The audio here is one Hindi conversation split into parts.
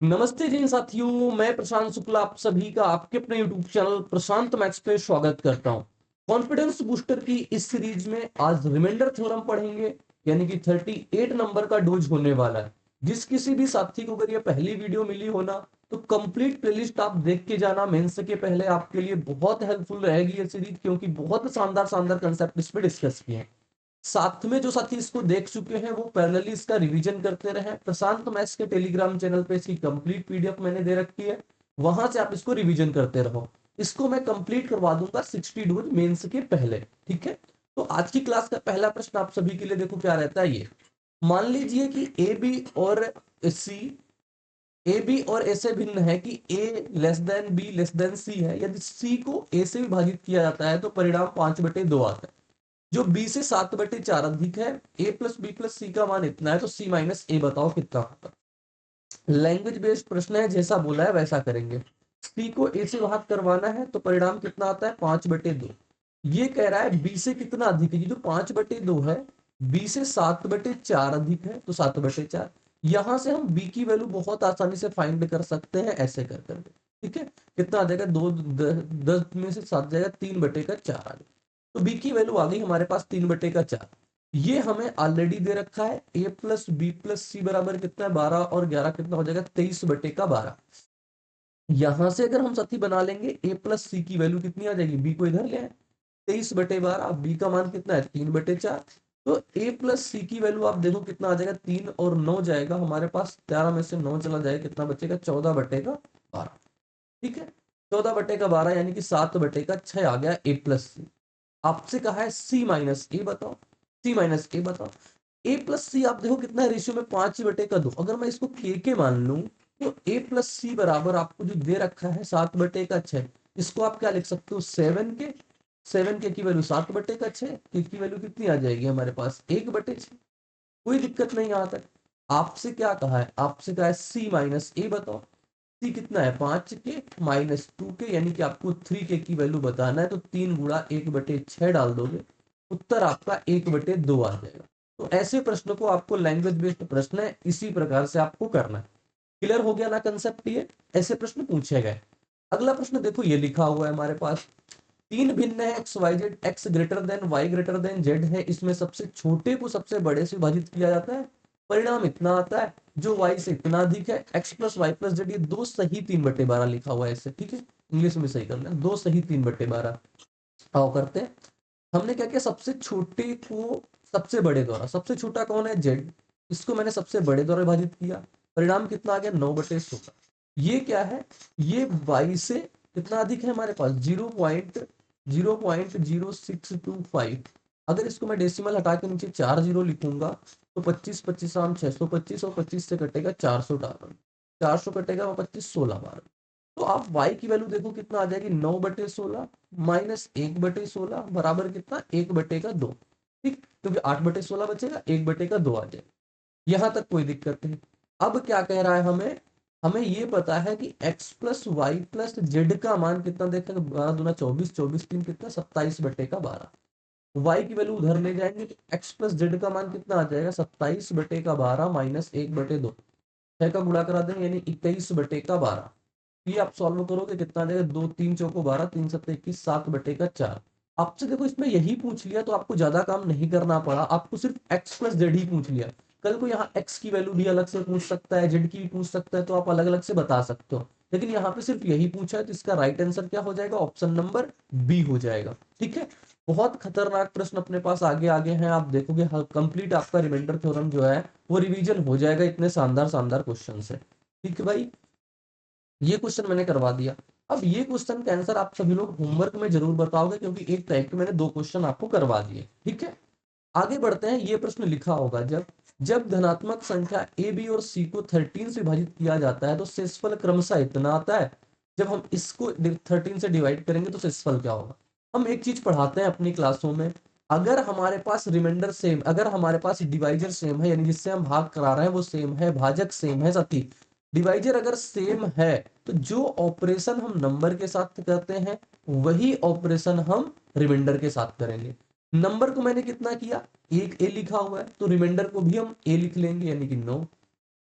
नमस्ते जी साथियों, मैं प्रशांत शुक्ला आप सभी का आपके अपने यूट्यूब चैनल प्रशांत मैथ्स पे स्वागत करता हूं। कॉन्फिडेंस बूस्टर की इस सीरीज में आज रिमाइंडर थ्योरम पढ़ेंगे, यानी कि 38 नंबर का डोज होने वाला है। जिस किसी भी साथी को अगर ये पहली वीडियो मिली हो ना, तो कंप्लीट प्लेलिस्ट आप देख के जाना। मेंस के पहले आपके लिए बहुत हेल्पफुल रहेगी ये सीरीज, क्योंकि बहुत शानदार शानदार कंसेप्ट इस पे डिस्कस किए हैं। साथ में जो साथी इसको देख चुके हैं वो पैरेलली इसका रिवीजन करते रहे। प्रशांत मैथ्स के टेलीग्राम चैनल पे इसकी कंप्लीट पीडीएफ मैंने दे रखी है, वहां से आप इसको रिवीजन करते रहो। इसको मैं कंप्लीट करवा दूंगा 60 डोज मेंस के पहले। ठीक है, तो आज की क्लास का पहला प्रश्न आप सभी के लिए देखो क्या रहता है। ये मान लीजिए कि ए बी और सी, ए बी और ए से भिन्न है कि A less than B less than C है। यदि सी को ए से विभाजित किया जाता है तो परिणाम 5/2 आता है। जो b से 7/4 अधिक है, a प्लस बी प्लस सी का मान इतना है, तो c माइनस ए बताओ कितना होगा। लैंग्वेज बेस्ड प्रश्न है, जैसा बोला है वैसा करेंगे। c को a से भाग करवाना है तो परिणाम कितना आता है 5/2। ये कह रहा है b से कितना अधिक है, ये जो 5/2 है b से 7/4 अधिक है, तो 7/4। यहां से हम b की वैल्यू बहुत आसानी से फाइंड कर सकते हैं, ऐसे कर करके। ठीक है, कितना आ जाएगा, 10 में से 7 जाएगा, 3/4 आ गया। तो b की वैल्यू आ गई हमारे पास 3/4। ये हमें ऑलरेडी दे रखा है। a प्लस बी प्लस सी बराबर कितना है 12, और 11 कितना हो जाएगा 23/12। यहां से अगर हम साथी बना लेंगे a प्लस सी की वैल्यू कितनी आ जाएगी, b को इधर ले आए, 23/12। b का मान कितना है 3/4। तो a प्लस सी की वैल्यू आप देखो कितना आ जाएगा, 3 और 9 जाएगा हमारे पास, 13 में से 9 चला जाएगा, कितना बचेगा 14/12। ठीक है, 14/12 यानी कि 7/6 आ गया a प्लस सी। आपसे कहा है सी माइनस ए बताओ, सी माइनस ए बताओ। ए प्लस सी आप देखो कितना है रेशियो में, 5/2। अगर मैं इसको के मान लूं तो ए प्लस सी बराबर आपको जो दे रखा है 7/6। इसको आप क्या लिख सकते हो, 7 के। 7 के की वैल्यू 7/6, के की वैल्यू कितनी आ जाएगी हमारे पास 1/6। कोई दिक्कत नहीं यहाँ तक। आपसे क्या कहा है, आपसे कहा है सी माइनस ए बताओ। सी कितना है 5 के माइनस 2 के, यानी कि आपको 3 के की वैल्यू बताना है, तो 3 × 1/6 डाल दोगे, उत्तर आपका 1/2 आ जाएगा। तो ऐसे प्रश्न को आपको, लैंग्वेज बेस्ड प्रश्न है, इसी प्रकार से आपको करना है। क्लियर हो गया ना कंसेप्ट। ये ऐसे प्रश्न पूछे गए। अगला प्रश्न देखो, ये लिखा हुआ है हमारे पास, तीन भिन्न है x y z, x greater than y greater than z है। इसमें सबसे छोटे को सबसे बड़े से विभाजित किया जाता है, परिणाम इतना आता है। जो वाई से इतना अधिक है, x plus y plus z, ये दो सही 3/12 लिखा हुआ है ऐसे। ठीक है, इंग्लिश में सही करना है, दो सही 3/12। आओ करते हैं। हमने क्या किया, सबसे छोटे को सबसे बड़े द्वारा, सबसे छोटा कौन है जेड, इसको मैंने सबसे बड़े द्वारा विभाजित किया, परिणाम कितना आ गया 9/16। ये क्या है, ये वाई से कितना अधिक है हमारे पास, 0.0625। अगर इसको मैं डेसिमल हटा के नीचे 40 लिखूंगा तो 25 25 आम 625, और 25 से कटेगा 418, 400 कटेगा 25, 16 12। तो आप y की वैल्यू देखो कितना आ जाएगी, 9/16 माइनस 1/16 बराबर कितना, 1/2। ठीक, क्योंकि 8/16 बचेगा, 1/2 आ जाएगा। यहां तक कोई दिक्कत नहीं। अब क्या कह रहा है हमें, हमें ये पता है कि x plus y plus z का मान कितना, देखेंगे 12×2 = 24, 24×3 कितना 27/12। y की वैल्यू उधर ले जाएंगे तो x प्लस जेड का मान कितना आ जाएगा, 27/12 माइनस 1/2। 6 का गुणा करा देंगे यानी 21/12। ये आप सॉल्व करोगे कितना आ जाएगा, 2 3 चौको 12, 3 7 21, 7/4। आपसे देखो इसमें यही पूछ लिया तो आपको ज्यादा काम नहीं करना पड़ा, आपको सिर्फ x प्लस जेड ही पूछ लिया। कल को यहाँ x की वैल्यू भी अलग से पूछ सकता है, z की भी पूछ सकता है, तो आप अलग अलग से बता सकते हो। लेकिन यहाँ पे सिर्फ यही पूछा है, तो इसका राइट आंसर क्या हो जाएगा, ऑप्शन नंबर बी हो जाएगा। ठीक है, बहुत खतरनाक प्रश्न अपने पास आगे आगे हैं, आप देखोगे कंप्लीट आपका रिमाइंडर थ्योरम जो है वो रिवीजन हो जाएगा, इतने शानदार शानदार क्वेश्चन है। ठीक है भाई, ये क्वेश्चन मैंने करवा दिया। अब ये क्वेश्चन का आंसर आप सभी लोग होमवर्क में जरूर बताओगे, क्योंकि एक टाइप के मैंने दो क्वेश्चन आपको करवा दिए। ठीक है, आगे बढ़ते हैं। ये प्रश्न लिखा होगा, जब जब धनात्मक संख्या ए बी और सी को 13 से विभाजित किया जाता है तो शेषफल क्रमशः इतना आता है। जब हम इसको 13 से डिवाइड करेंगे तो शेषफल क्या होगा। हम एक चीज पढ़ाते हैं अपनी क्लासों में, अगर हमारे पास रिमाइंडर सेम, अगर हमारे पास डिवाइजर सेम है, यानी जिससे हम भाग करा रहे हैं वो सेम है, भाजक सेम है साथी, डिवाइजर अगर सेम है, तो जो ऑपरेशन हम नंबर के साथ करते हैं वही ऑपरेशन हम रिमाइंडर के साथ करेंगे। नंबर को मैंने कितना किया, एक ए लिखा हुआ है, तो रिमाइंडर को भी हम ए लिख लेंगे, यानी कि 9।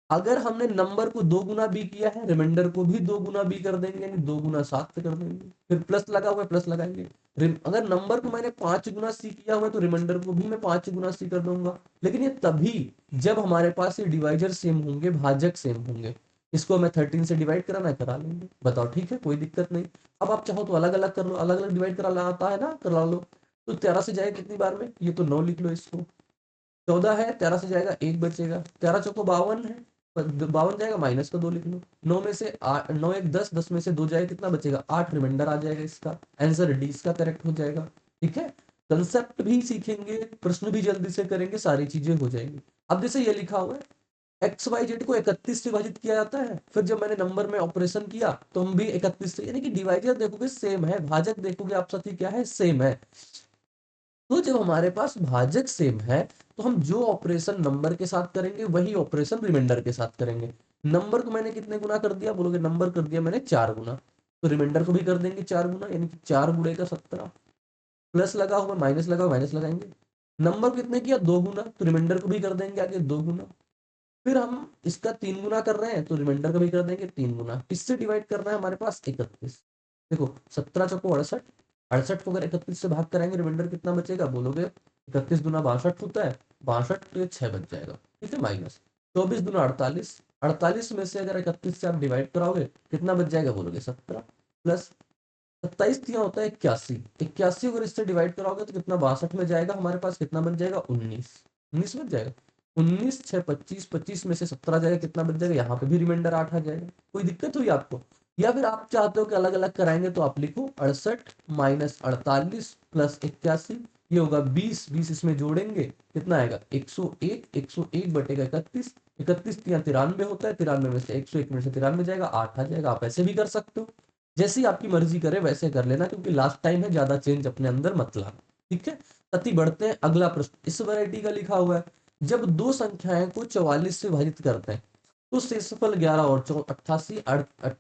अगर हमने नंबर को 2 गुना बी किया है, रिमाइंडर को भी 2 गुना बी कर देंगे, यानी 2 गुना 7 से कर देंगे। फिर प्लस लगा हुआ है, प्लस लगाएंगे। अगर नंबर को मैंने 5 गुना सी किया हुआ है तो रिमाइंडर को भी मैं 5 गुना सी कर दूंगा। लेकिन ये तभी जब हमारे पास ये डिवाइजर सेम होंगे, भाजक सेम होंगे। इसको मैं 13 से डिवाइड कराना है, करा लेंगे, बताओ ठीक है, कोई दिक्कत नहीं। अब आप चाहो तो अलग अलग कर लो, अलग अलग डिवाइड करा आता है ना, करा लो। तो 13 से जाएगा कितनी बार में, ये तो 9 लिख लो इसको। 14 है, 13 से जाएगा 1 बचेगा, 13 चौको 52 है, 52 जाएगा, माइनस का 2 लिख लो। 9 में से 9 1 10, 10 में से 2 जाएगा, कितना बचेगा 8, रिमाइंडर आ जाएगा। इसका आंसर डी इसका करेक्ट हो जाएगा। ठीक है, कंसेप्ट भी सीखेंगे, प्रश्न भी जल्दी से करेंगे, सारी चीजें हो जाएंगी। अब जैसे ये लिखा हुआ है एक्स वाई जेड को 31 से विभाजित किया जाता है, फिर जब मैंने नंबर में ऑपरेशन किया तो हम भी 31 से, यानी कि डिवाइजर देखोगे सेम है, भाजक देखोगे आप साथी क्या है, सेम है। तो जब हमारे पास भाजक सेम है तो हम जो ऑपरेशन नंबर के साथ करेंगे वही ऑपरेशन रिमाइंडर के साथ करेंगे। नंबर को मैंने कितने गुना कर दिया, बोलोगे नंबर कर दिया मैंने 4 गुना, तो रिमाइंडर को भी कर देंगे 4 गुना, यानी कि 4 गुणे का 17। प्लस लगा हुआ, माइनस लगा, माइनस लगाएंगे। नंबर को कितने किया 2 गुना, तो रिमाइंडर को भी कर देंगे आगे 2 गुना। फिर हम इसका 3 गुना कर रहे हैं तो रिमाइंडर का भी कर देंगे 3 गुना। इससे डिवाइड करना है हमारे पास 31। देखो 17 चौको 68, 68 को अगर 31 से भाग कराएंगे रिमाइंडर कितना बचेगा, बोलोगे 31 दूना 62 होता है, 62 तो ये 6 बच जाएगा। ठीक है, माइनस 24 दूना 48, 48 में से अगर 31 से आप डिवाइड कराओगे कितना बच जाएगा, बोलोगे 17, प्लस 27 दिया होता है 81, 81 अगर इससे डिवाइड कराओगे तो कितना 62 में जाएगा, हमारे पास कितना बच जाएगा 19, 19 बच जाएगा। 19 6 25, 25 में से 17 जाएगा, कितना बच जाएगा, यहाँ पे भी रिमाइंडर 8 आ जाएगा। कोई दिक्कत हुई आपको, या फिर आप चाहते हो कि अलग अलग कराएंगे तो आप लिखो 68 माइनस 48 प्लस 81, ये होगा 20, 20 इसमें जोड़ेंगे कितना आएगा 101, 101 बटेगा 31, 31 या 93 होता है, 93 में से 101 में से 93 जाएगा, 8 आ जाएगा। आप ऐसे भी कर सकते हो, जैसी आपकी मर्जी करे वैसे कर लेना, क्योंकि लास्ट टाइम है, ज्यादा चेंज अपने अंदर मत लाना। ठीक है, अति बढ़ते हैं अगला प्रश्न। इस वैरायटी का लिखा हुआ है जब दो संख्याएं को 44 से विभाजित करते हैं तो शेषफल 11 और 88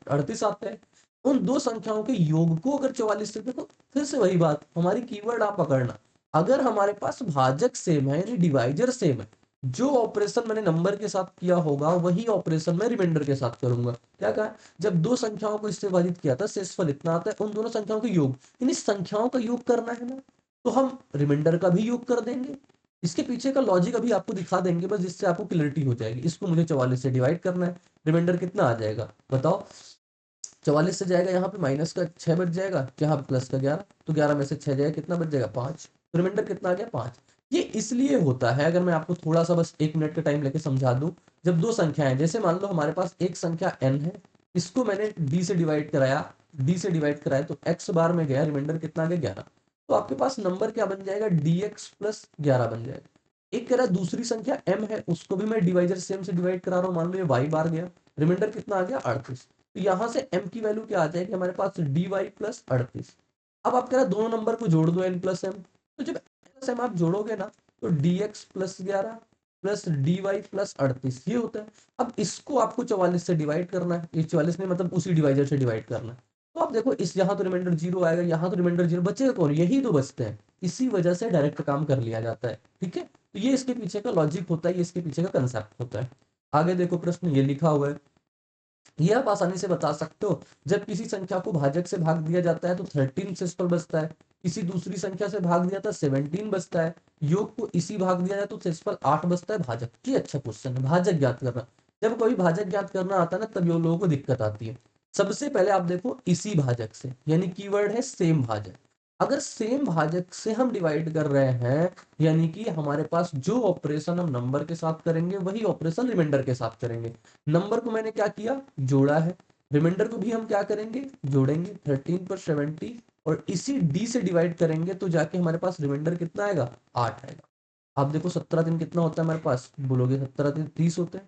38 आता है। उन दो संख्याओं के योग को अगर 44 से, देखो फिर से वही बात, हमारी कीवर्ड आप पकड़ना, अगर हमारे पास भाजक सेम है यानी डिवाइजर सेम है, जो ऑपरेशन मैंने नंबर के साथ किया होगा वही ऑपरेशन मैं रिमाइंडर के साथ करूंगा। क्या कहा, जब दो संख्याओं को इससे विभाजित किया था शेषफल इतना आता है, उन दोनों संख्याओं के योग, इन संख्याओं का योग करना है ना, तो हम रिमाइंडर का भी योग कर देंगे। इसके पीछे का लॉजिक अभी आपको दिखा देंगे बस, जिससे आपको क्लियरिटी हो जाएगी। इसको मुझे 44 से डिवाइड करना है, रिमाइंडर कितना आ जाएगा बताओ, 44 से जाएगा यहाँ पे माइनस का 6 बच जाएगा, यहाँ पे प्लस का 11, तो 11 में से 6 जाएगा कितना बच जाएगा 5, तो रिमाइंडर कितना आ गया 5। ये इसलिए होता है, अगर मैं आपको थोड़ा सा बस 1 मिनट का टाइम लेके समझा दूं, जब दो संख्याएं, जैसे मान लो हमारे पास एक संख्या n है, इसको मैंने d से डिवाइड कराया, d से डिवाइड कराया तो x बार में गया, रिमाइंडर कितना आ गया 11, तो आपके पास नंबर क्या बन जाएगा dx प्लस 11 बन जाएगा। एक कह रहा दूसरी संख्या m है, उसको भी मैं डिवाइजर सेम से डिवाइड करा रहा हूँ, मान लो ये y बार गया, रिमाइंडर कितना आ गया 38, तो यहां से m की वैल्यू क्या आ जाएगी हमारे पास dy प्लस 38। अब आप कह रहे दोनों नंबर को जोड़ दो n प्लस m, तो जब n प्लस m आप जोड़ोगे ना तो dx plus 11 plus dy plus 38 ये होता है। अब इसको आपको 44 से डिवाइड करना है, ये 44 नहीं मतलब उसी डिवाइजर से डिवाइड करना है। तो आप देखो इस यहाँ तो रिमाइंडर 0 आएगा, यहाँ तो रिमाइंडर 0 बचेगा कौन, यही तो बचते हैं, इसी वजह से डायरेक्ट काम कर लिया जाता है। ठीक है, तो ये इसके पीछे का लॉजिक होता है, ये इसके पीछे का कंसेप्ट होता है। आगे देखो प्रश्न ये लिखा हुआ है, ये आप आसानी से बता सकते हो, जब किसी संख्या को भाजक से भाग दिया जाता है तो 13 शेषफल बचता है, किसी दूसरी संख्या से भाग दिया था 17 बचता है, योग को इसी भाग दिया जाए तो शेषफल 8 बचता है। भाजक की अच्छा क्वेश्चन है, भाजक ज्ञात करना, जब कोई भाजक ज्ञात करना आता है ना तब लोगों को दिक्कत आती है। सबसे पहले आप देखो इसी भाजक से, यानी कीवर्ड है सेम भाजक, अगर सेम भाजक से हम डिवाइड कर रहे हैं, यानी कि हमारे पास जो ऑपरेशन हम नंबर के साथ करेंगे वही ऑपरेशन रिमाइंडर के साथ करेंगे। नंबर को मैंने क्या किया जोड़ा है, रिमाइंडर को भी हम क्या करेंगे जोड़ेंगे, 13 पर 70 और इसी d से डिवाइड करेंगे तो जाके हमारे पास रिमाइंडर कितना आएगा 8 आएगा। आप देखो 17 दिन कितना होता है हमारे पास, बोलोगे 17 दिन 30 होते हैं,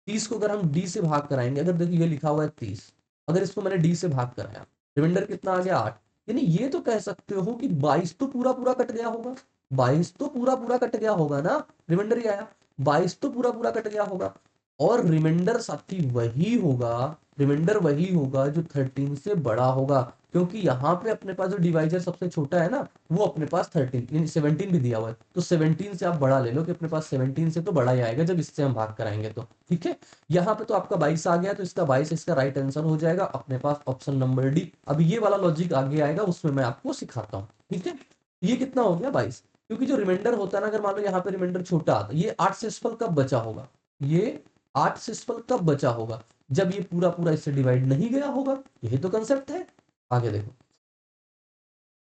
30 को अगर हम d से भाग कराएंगे, अगर देखो ये लिखा हुआ है 30, अगर इसको मैंने d से भाग कराया रिमाइंडर कितना आ गया 8, यानी ये तो कह सकते हो कि 22 तो पूरा पूरा कट गया होगा, 22 तो पूरा पूरा कट गया होगा ना, रिमाइंडर ही आया 22 तो पूरा पूरा कट गया होगा, और रिमाइंडर साथी वही होगा रिमाइंडर वही होगा जो 13 से बड़ा होगा, क्योंकि यहाँ पे अपने पास जो डिवाइजर सबसे छोटा है ना, वो अपने पास 13 17 भी दिया हुआ है, तो 17 से आप बड़ा ले लो कि अपने पास 17 से तो बड़ा ही आएगा जब इससे हम भाग कराएंगे तो। ठीक है, यहाँ पे तो आपका 22 आ गया, तो इसका 22 इसका राइट आंसर हो जाएगा अपने पास ऑप्शन नंबर डी। अब ये वाला लॉजिक आगे आएगा, उसमें मैं आपको सिखाता हूँ। ठीक है, ये कितना हो गया 22, क्योंकि जो रिमाइंडर होता है ना, अगर मान लो यहाँ पे रिमाइंडर छोटा आता, ये 8 सेस्फल कब बचा होगा, ये 8 सेस्फल कब बचा होगा, जब ये पूरा पूरा इससे डिवाइड नहीं गया होगा। यही तो कंसेप्ट है। आगे देखो,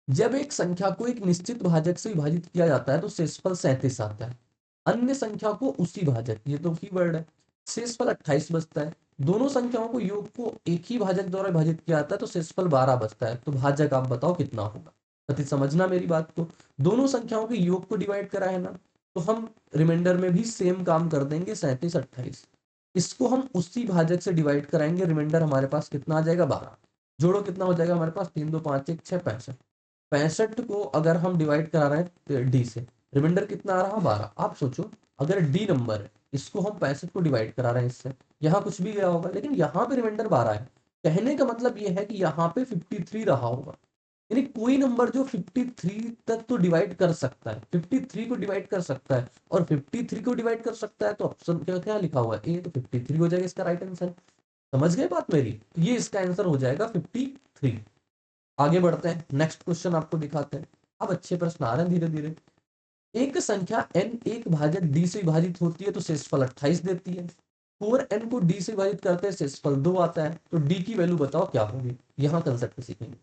जब एक संख्या को एक निश्चित भाजक से विभाजित किया जाता है तो शेषफल 37 आता है, अन्य संख्या को उसी भाजक, ये तो कीवर्ड है, शेषफल 28 बचता है। दोनों संख्याओं को योग को एक ही भाजक द्वारा विभाजित किया जाता है तो शेषफल 12 बचता है। तो भाजक आप बताओ कितना होगा, अति समझना मेरी बात को। दोनों संख्याओं के योग को डिवाइड करा है ना, तो हम रिमाइंडर में भी सेम काम कर देंगे, 37 28, इसको हम उसी भाजक से डिवाइड कराएंगे, रिमाइंडर हमारे पास कितना आ जाएगा 12। जोड़ो कितना हो जाएगा हमारे पास, 3 2 5 1 6 65। 65 को अगर हम डिवाइड करा रहे हैं डी से, रिमाइंडर कितना आ रहा 12। आप सोचो, अगर डी नंबर है, इसको हम 65 को डिवाइड करा रहे हैं इससे, यहाँ कुछ भी गया होगा, लेकिन यहाँ पे रिमाइंडर 12 है। कहने का मतलब ये है कि यहाँ पे 53 रहा होगा, यानी कोई नंबर जो 53 तक तो डिवाइड कर सकता है, 53 को डिवाइड कर सकता है, और 53 को डिवाइड कर सकता है, तो ऑप्शन क्या क्या लिखा हुआ है ए, तो 53 हो जाएगा इसका राइट आंसर। समझ गए बात मेरी, तो ये इसका आंसर हो जाएगा 53। आगे बढ़ते हैं, नेक्स्ट क्वेश्चन आपको दिखाते हैं। अब अच्छे प्रश्न आ रहे हैं धीरे धीरे। एक संख्या n एक भाजक d से विभाजित होती है तो शेषफल 28 देती है। 4n को d से विभाजित करते हैं शेषफल 2 आता है, तो d की वैल्यू बताओ क्या होगी। यहाँ कंसेप्ट सीखेंगे।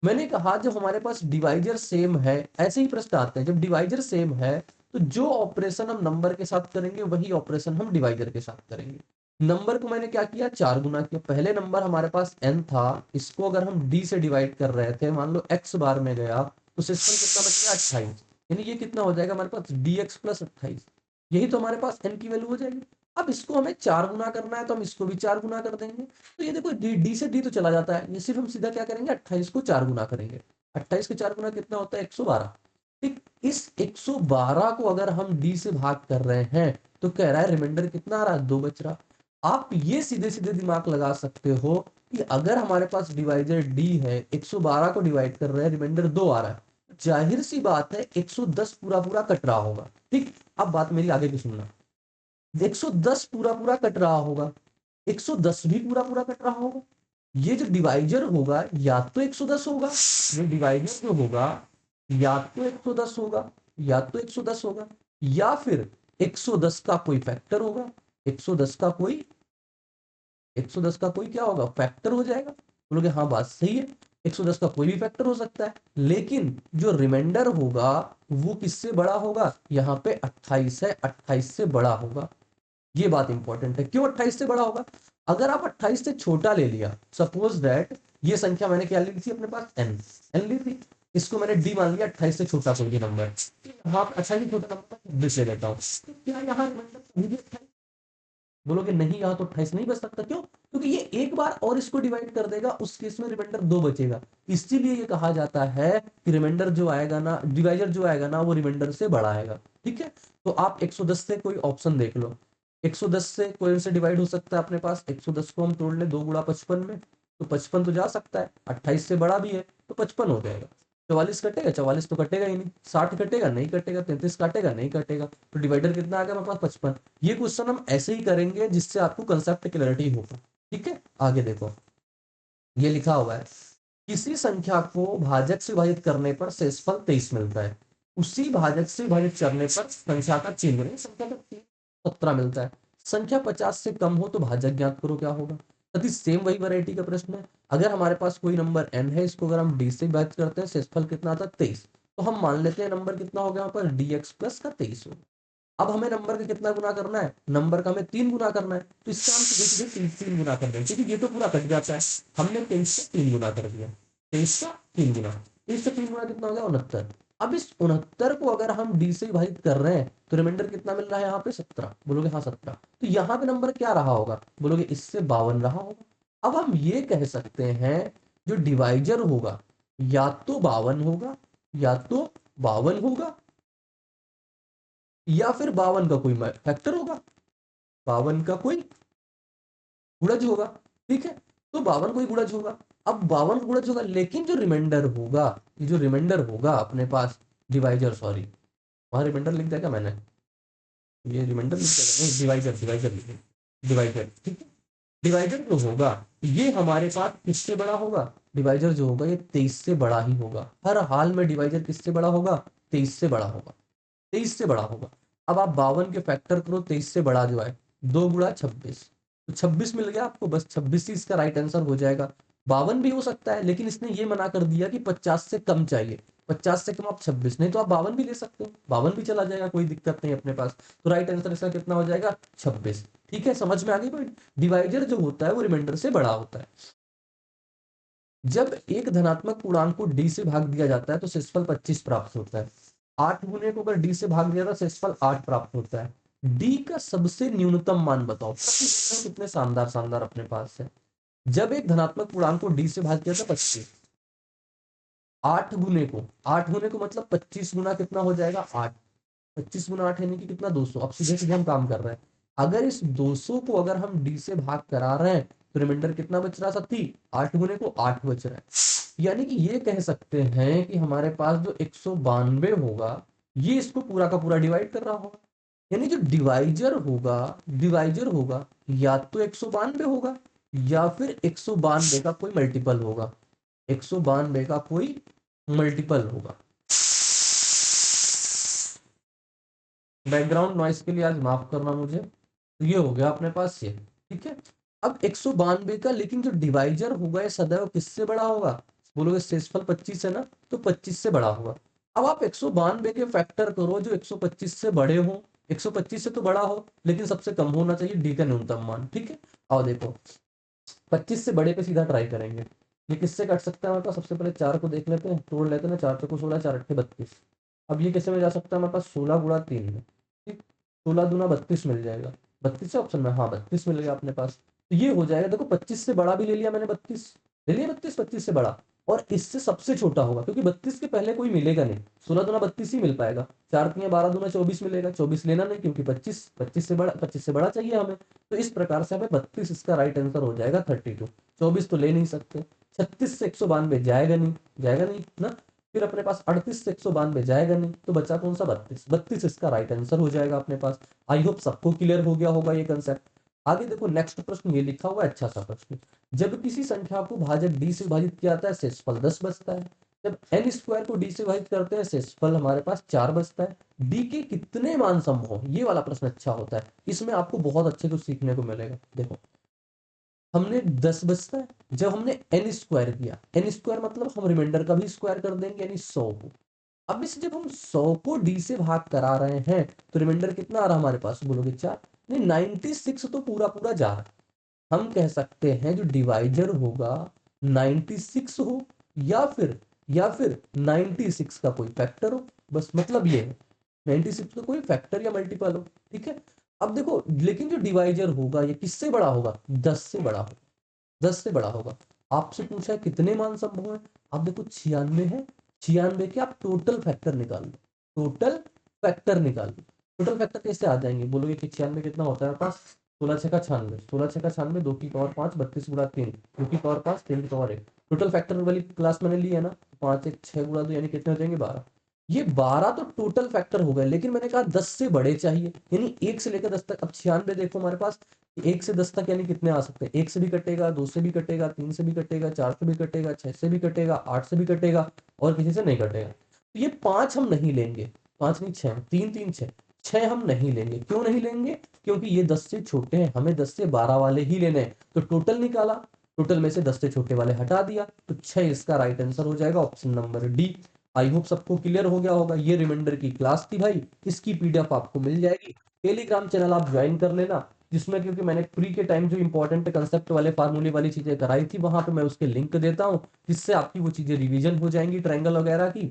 मैंने कहा जब हमारे पास डिवाइजर सेम है, ऐसे ही प्रश्न आते हैं, जब डिवाइजर सेम है तो जो ऑपरेशन हम नंबर के साथ करेंगे वही ऑपरेशन हम डिवाइजर के साथ करेंगे। नंबर को मैंने क्या किया, 4 गुना किया। पहले नंबर हमारे पास n था, इसको अगर हम d से डिवाइड कर रहे थे, मान लो x बार में गया, तो सिस्टम कितना बच गया 28, यानी ये कितना हो जाएगा हमारे पास dx प्लस 28। यही तो हमारे पास n की वैल्यू हो जाएगी। अब इसको हमें 4 गुना करना है, तो हम इसको भी 4 गुना कर देंगे। तो ये देखो डी से डी तो चला जाता है, ये सिर्फ हम सीधा क्या करेंगे, 28 को 4 गुना करेंगे। 28 के 4 गुना कितना होता है 112। ठीक, इस 112 को अगर हम डी से भाग कर रहे हैं तो कह रहा है रिमाइंडर कितना आ रहा है 2 बच रहा। आप ये सीधे सीधे दिमाग लगा सकते हो कि अगर हमारे पास डिवाइजर डी है, 112 को डिवाइड कर रहे हैं, रिमाइंडर 2 आ रहा है, जाहिर सी बात है 110 पूरा पूरा कट रहा होगा। ठीक, अब बात मेरी आगे की सुनना, 110 पूरा पूरा कट रहा होगा, 110 भी पूरा पूरा कट रहा होगा। ये जो डिवाइजर होगा या तो 110 होगा, ये डिवाइजर जो होगा या तो 110 होगा, या तो 110 होगा, या फिर 110 का कोई फैक्टर होगा। 110 का कोई 110 का कोई क्या होगा, फैक्टर हो जाएगा। बोलोगे हाँ बात सही है, 110 का कोई भी फैक्टर हो सकता है, लेकिन जो रिमाइंडर होगा वो किससे बड़ा होगा, यहाँ पे 28 है, 28 से बड़ा होगा। ये बात इंपॉर्टेंट है, क्यों 28 से बड़ा होगा। अगर आप 28 से छोटा ले लिया, सपोज दैट ये संख्या मैंने क्या ली थी अपने पास n ली थी, इसको मैंने d मान लिया, 28 से छोटा कोई भी नंबर। हाँ अच्छा ही छोटा नंबर 26 ले लेता हूँ, तो क्या यहाँ रिमाइंडर भी 28, बोलोगे नहीं यहाँ तो 28 नहीं बच सकता, क्यों, क्योंकि ये एक बार और इसको डिवाइड कर देगा, उस केस में रिमाइंडर 2 बचेगा। इसीलिए ये कहा जाता है कि रिमाइंडर जो आएगा ना, डिवाइजर जो आएगा ना, वो रिमाइंडर से बड़ा आएगा। ठीक है, तो आप 110 से कोई ऑप्शन देख लो, 110 से कोई से डिवाइड हो सकता है अपने पास, 110 को हम तोड़ ले 2 गुणा 55 में, तो 55 तो जा सकता है, 28 से बड़ा भी है तो 55 हो जाएगा। 44 कटेगा, 44 तो कटेगा ही नहीं, 60 कटेगा नहीं कटेगा, 33 काटेगा नहीं कटेगा, तो डिवाइडर कितना आ गया हमारे पास 55। ये क्वेश्चन हम ऐसे ही करेंगे जिससे आपको कंसेप्ट क्लैरिटी होगा। ठीक है, आगे देखो, ये लिखा हुआ है किसी संख्या को भाजक से विभाजित करने पर शेषफल 23 मिलता है, उसी भाजक से विभाजित करने पर संख्या का चिन्ह, संख्या का चिन्ह 17 मिलता है। संख्या 50 से कम हो तो भाजक ज्ञात करो क्या होगा। अति सेम वही वैरायटी का प्रश्न है। अगर हमारे पास कोई नंबर n है, इसको अगर हम d से विभाजित करते हैं, शेषफल कितना आता है 23, तो हम मान लेते हैं नंबर कितना हो गया यहाँ पर dx प्लस का 23 होगा। अब हमें नंबर का कितना गुना करना है, नंबर का हमें 3 गुना करना है, तो इसका हम सीधे सीधे 3 गुना कर देंगे, क्योंकि ये तो पूरा कट जाता है। हमने 23 का 3 गुना कर दिया, 23 का 3 गुना, 23 से 3 गुना कितना हो गया 69। अब इस 69 को अगर हम डी से विभाजित कर रहे हैं तो रिमाइंडर कितना मिल रहा है यहाँ पे 17, बोलोगे हाँ 17, तो यहाँ पे नंबर क्या रहा होगा, बोलोगे इससे 52 रहा होगा। अब हम ये कह सकते हैं जो डिवाइजर होगा या तो 52 होगा, या तो 52 होगा, या फिर 52 का कोई फैक्टर होगा, 52 का कोई गुणज होगा। ठीक है, तो 52 कोई गुणज होगा। अब 52 गुणज होगा, लेकिन जो रिमाइंडर होगा, ये जो रिमाइंडर होगा अपने पास, डिवाइजर, सॉरी वहां रिमाइंडर लिख दिया क्या मैंने, ये रिमाइंडर लिख दिया नहीं, डिवाइजर, डिवाइजर लिखे, डिवाइजर, ठीक है। डिवाइजर जो होगा ये हमारे पास किससे बड़ा होगा, डिवाइजर जो होगा ये 23 से बड़ा ही होगा। हर हाल में डिवाइजर किससे बड़ा होगा, 23 से बड़ा होगा, 23 से बड़ा होगा। अब आप 52 के फैक्टर करो, 23 से बड़ा जो है, 2 गुणा 26, तो 26 मिल गया आपको, बस 26 ही इसका राइट आंसर हो जाएगा। 52 भी हो सकता है, लेकिन इसने ये मना कर दिया कि 50 से कम चाहिए, 50 से कम आप 26, नहीं तो आप 52 भी ले सकते हो, 52 भी चला जाएगा, कोई दिक्कत नहीं अपने पास। तो राइट आंसर इसका कितना हो जाएगा, 26। ठीक है, समझ में आ गई पॉइंट। डिवाइजर जो होता है वो रिमाइंडर से बड़ा होता है। जब एक धनात्मक पूर्णांक को डी से भाग दिया जाता है तो शेषफल 25 प्राप्त होता है। 8 गुने को अगर डी से भाग दिया तो शेषफल 8 प्राप्त होता है। डी का सबसे न्यूनतम मान बताओ। कितने शानदार शानदार अपने पास है। जब एक धनात्मक पूर्णांक को डी से भाग दिया था 25, 8 गुने को मतलब 25 गुना कितना हो जाएगा, 8। 25 गुना 8 यानी कि कितना, 200। अब सीधे सीधे हम काम कर रहे हैं। अगर इस 200 को अगर हम डी से भाग करा रहे हैं तो रिमाइंडर कितना बच रहा साथी, 8 गुने को 8 बच रहा है। यानी कि ये कह सकते हैं कि हमारे पास जो 192 होगा ये इसको पूरा का पूरा डिवाइड कर रहा होगा। यानी जो डिवाइजर होगा या तो 192 होगा या फिर 192 का कोई मल्टीपल होगा, 192 का कोई मल्टीपल होगा। बैकग्राउंड नॉइस के लिए आज माफ करना मुझे। तो ये हो गया अपने पास ये, ठीक है। अब 192 का लेकिन जो डिवाइजर होगा ये सदैव किससे बड़ा होगा, बोलोगे शेषफल 25 है ना, तो 25 से बड़ा होगा। अब आप 192 के फैक्टर करो जो 125 से बड़े हो, 125 से तो बड़ा हो लेकिन सबसे कम होना चाहिए डी का न्यूनतम मान, ठीक है। और देखो 25 से बड़े पे सीधा ट्राई करेंगे, ये किससे कट सकता है हमारे पास, सबसे पहले 4 को देख लेते हैं, तोड़ लेते हैं ना, 4 चौको 16, 4 अट्ठे 32। अब ये कैसे में जा सकता है हमारे पास, 16 गुणा 3 में, ठीक, 16 दूना 32 मिल जाएगा। 32 है ऑप्शन में, हाँ 32 मिल गया अपने पास। तो ये हो जाएगा, देखो 25 से बड़ा भी ले लिया मैंने, 32 ले लिया, 25 से बड़ा, और इससे सबसे छोटा होगा क्योंकि 32 के पहले कोई मिलेगा नहीं, 16 दूना 32 ही मिल पाएगा। 4 3 12 दूना 24 मिलेगा, 24 लेना नहीं क्योंकि 25 से बड़ा चाहिए हमें। तो इस प्रकार से हमें 32 इसका राइट आंसर हो जाएगा 32। 24 तो ले नहीं सकते। 36 से 192 जाएगा नहीं, जाएगा नहीं ना। फिर अपने पास 38 से 192 जाएगा नहीं, तो बचा कौन सा, 32। 32 इसका राइट आंसर हो जाएगा अपने पास। आई होप सबको क्लियर हो गया होगा ये कंसेप्ट। आगे देखो नेक्स्ट प्रश्न ये लिखा हुआ है, अच्छा सा प्रश्न। जब किसी संख्या को भाजक डी से विभाजित किया जाता है शेषफल 10 बचता है। जब एन स्क्वायर को डी से विभाजित करते हैं शेषफल हमारे पास 4 बचता है। डी के कितने मान संभव, ये वाला प्रश्न अच्छा होता है, इसमें आपको बहुत अच्छे कुछ सीखने को मिलेगा। देखो हमने 10 बचता है, जब हमने एन स्क्वायर किया, एन स्क्वायर मतलब हम रिमाइंडर का भी स्क्वायर कर देंगे यानी 100 को। अब इसे जब हम 100 को डी से भाग करा रहे हैं तो रिमाइंडर कितना आ रहा हमारे पास, बोलोगे 4, नहीं 96 तो पूरा पूरा जा रहा है। हम कह सकते हैं जो डिवाइजर होगा 96 हो या फिर 96 का कोई फैक्टर हो, बस मतलब ये है 96 का कोई फैक्टर या मल्टीपल हो, ठीक है। अब देखो लेकिन जो डिवाइजर होगा ये किससे बड़ा होगा, 10 से बड़ा होगा, 10 से बड़ा होगा। आपसे पूछा है कितने मान संभव है, आप देखो 96 है, 96 के आप टोटल फैक्टर निकाल लो, टोटल फैक्टर निकाल लो। टोटल फैक्टर कैसे आ जाएंगे, बोलोगे कि 96 कितना होता है पास, 16 6 का 96, 16 6 का 96, 2 की पावर 5, 32 गुणा 3, 2 की पावर 5, 3 की पावर 1। टोटल फैक्टर वाली क्लास मैंने ली है ना, 5 1 6 गुणा 2 यानी कितने हो जाएंगे 12। ये 12 तो टोटल फैक्टर हो गए, लेकिन मैंने कहा 10 से बड़े चाहिए, यानी 1 से लेकर 10 तक। अब 96 देखो हमारे पास 1 से 10 तक यानी कितने आ सकते हैं, 1 से भी कटेगा, 2 से भी कटेगा, 3 से भी कटेगा, 4 से भी कटेगा, 6 से भी कटेगा, 8 से भी कटेगा और किसी से नहीं कटेगा। तो ये 5 हम नहीं लेंगे, 5 नहीं 6, 3 3 6, 6 हम नहीं लेंगे। क्यों नहीं लेंगे, क्योंकि ये 10 से छोटे हैं, हमें 10 से 12 वाले ही लेने हैं। तो टोटल निकाला, टोटल में से 10 से छोटे वाले हटा दिया, तो 6 इसका राइट आंसर हो जाएगा option number D. I hope सबको क्लियर हो गया होगा। ये रिमाइंडर की क्लास थी भाई, इसकी पीडीएफ आपको मिल जाएगी। टेलीग्राम चैनल आप ज्वाइन कर लेना, जिसमें क्योंकि मैंने प्री के टाइम जो इंपॉर्टेंट कंसेप्ट वाले फार्मूले वाली चीजें कराई थी वहां पे मैं उसके लिंक देता हूँ, जिससे आपकी वो चीजें रिवीजन हो जाएंगी ट्रायंगल वगैरह की।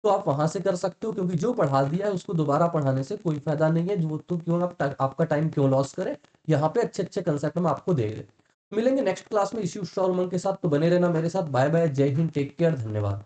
तो आप वहां से कर सकते हो, क्योंकि जो पढ़ा दिया है उसको दोबारा पढ़ाने से कोई फायदा नहीं है, जो तो क्यों आप आपका टाइम क्यों लॉस करें। यहाँ पे अच्छे अच्छे कंसेप्ट हम आपको दे रहे। मिलेंगे नेक्स्ट क्लास में इसी उमंग के साथ, तो बने रहना मेरे साथ। बाय बाय, जय हिंद, टेक केयर, धन्यवाद।